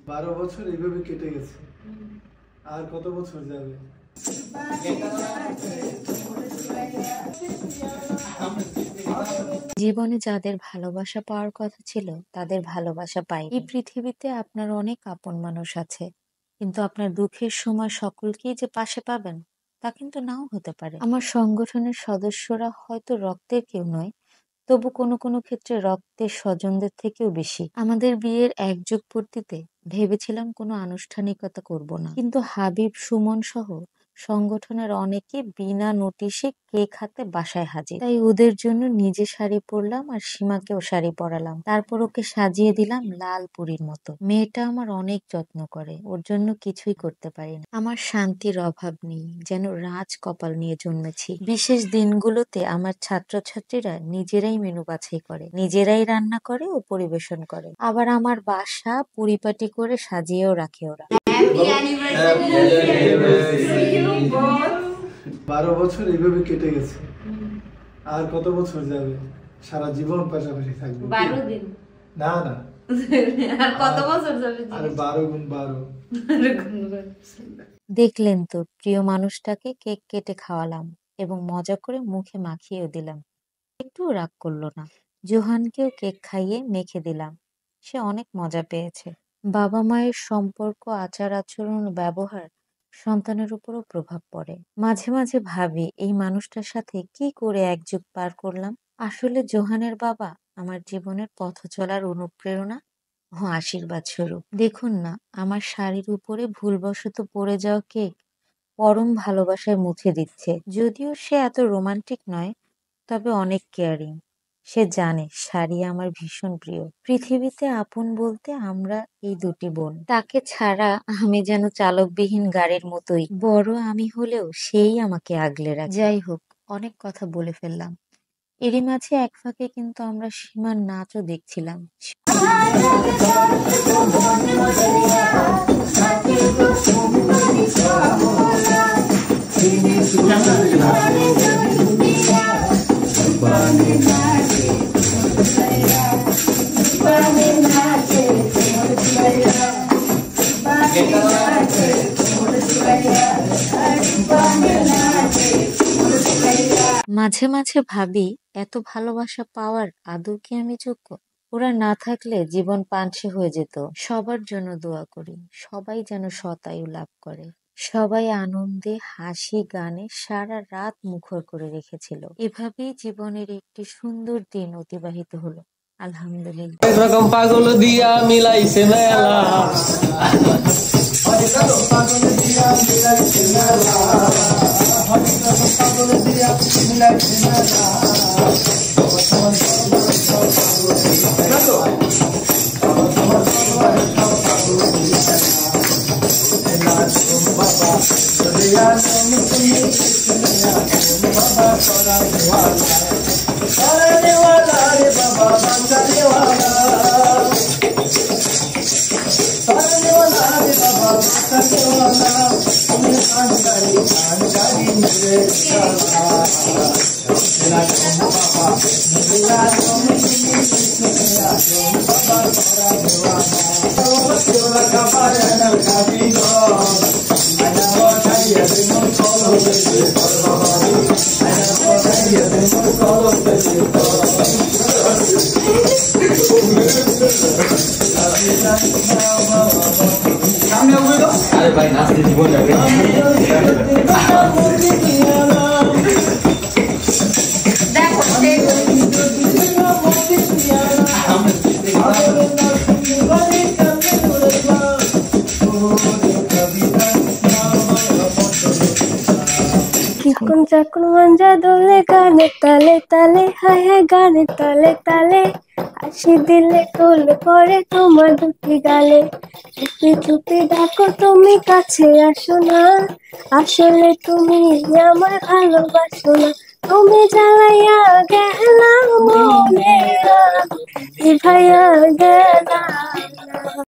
12 বছর এইভাবে কেটে গেছে, আর কত বছর যাবে? জীবনে যাদের ভালোবাসা পাওয়ার কথা ছিল তাদের ভালোবাসা পাই। এই পৃথিবীতে আপনার অনেক আপন মানুষ আছে, কিন্তু আপনার দুঃখের সময় সকলকেই যে পাশে পাবেন তা কিন্তু নাও হতে পারে। আমার সংগঠনের সদস্যরা হয়তো রক্তের কেউ নয়, তবু কোনো কোনো ক্ষেত্রে রক্তের স্বজনদের থেকেও বেশি। আমাদের বিয়ের ১ যুগ পূর্তিতে ভেবেছিলাম কোনো আনুষ্ঠানিকতা করব না, কিন্তু হাবিব, সুমন সহ সংগঠনের অনেকে বিনা নোটিশে কেক হাতে বাসায় হাজির। তাই ওদের জন্য নিজে শাড়ি পরলাম আর সীমাকেও শাড়ি পরালাম। তারপর ওকে সাজিয়ে দিলাম লাল পরীর মতো। মেয়েটা আমার অনেক যত্ন করে, ওর জন্য কিছুই করতে পারি না। আমার শান্তির অভাব নেই, যেন রাজ কপাল নিয়ে জন্মেছি। বিশেষ দিনগুলোতে আমার ছাত্রছাত্রীরা নিজেরাই মেনু বাছাই করে, নিজেরাই রান্না করে ও পরিবেশন করে। আবার আমার বাসা পরিপাটি করে সাজিয়েও রাখে ওরা। 12 বছর এইভাবে কেটে গেছে, আর কত বছর যাবে? সারা জীবন পাশাপাশি থাকবে। 12 দিন না না, আর কত বছর যাবে? আর 12 গুণ 12। দেখলেন তো, প্রিয় মানুষটাকে কেক কেটে খাওয়ালাম এবং মজা করে মুখে মাখিয়েও দিলাম, একটুও রাগ করলো না। জোহানকেও কেক খাইয়ে মেখে দিলাম, সে অনেক মজা পেয়েছে। বাবা মায়ের সম্পর্ক, আচার আচরণ, ব্যবহার সন্তানের উপরও প্রভাব পড়ে। মাঝে মাঝে ভাবি এই মানুষটার সাথে কি করে ১ যুগ পার করলাম। আসলে জোহানের বাবা আমার জীবনের পথ চলার অনুপ্রেরণা ও আশীর্বাদ স্বরূপ। দেখুন না, আমার শাড়ির উপরে ভুলবশত পড়ে যাওয়া কেক পরম ভালোবাসায় মুছে দিচ্ছে। যদিও সে এত রোমান্টিক নয়, তবে অনেক কেয়ারিং। সে জানে শাড়ি আমার ভীষণ প্রিয়। পৃথিবীতে আপন বলতে আমরা এই ২টি বোন। তাকে ছাড়া আমি যেন চালকবিহীন গাড়ির মতোই। বড় আমি হলেও সেই আমাকে আগলে রাখে। যাই হোক, অনেক কথা বলে ফেললাম। এরই মাঝে এক ফাঁকে কিন্তু আমরা সীমার নাচও দেখছিলাম। মাঝে মাঝে ভাবি, এত ভালোবাসা পাওয়ার আদৌ কি আমি যোগ্য? ওরা না থাকলে জীবন পানসে হয়ে যেত। সবার জন্য দোয়া করি, সবাই যেন শতায়ু লাভ করে। সবাই আনন্দে, হাসি, গানে সারা রাত মুখর করে রেখেছিল। এভাবেই জীবনের একটি সুন্দর দিন অতিবাহিত হলো, আলহামদুলিল্লাহ। একরকম পাগল দিয়া মিলাইছে মেলা, আরে ভাই নাচতে জীবন যাবে। যখন মঞ্জা দোলে গানে তালে তালে, হায় হায় গানে তালে তালে, হাসি দিলে তোলে পরে তোমার 2টি গালে। চুপি চুপি ডাকো তুমি কাছে আসো না, আসলে তুমি আমার ভালোবাসো না। তুমি জ্বালাইয়া গেলা মনে, ভাইয়া গেলা।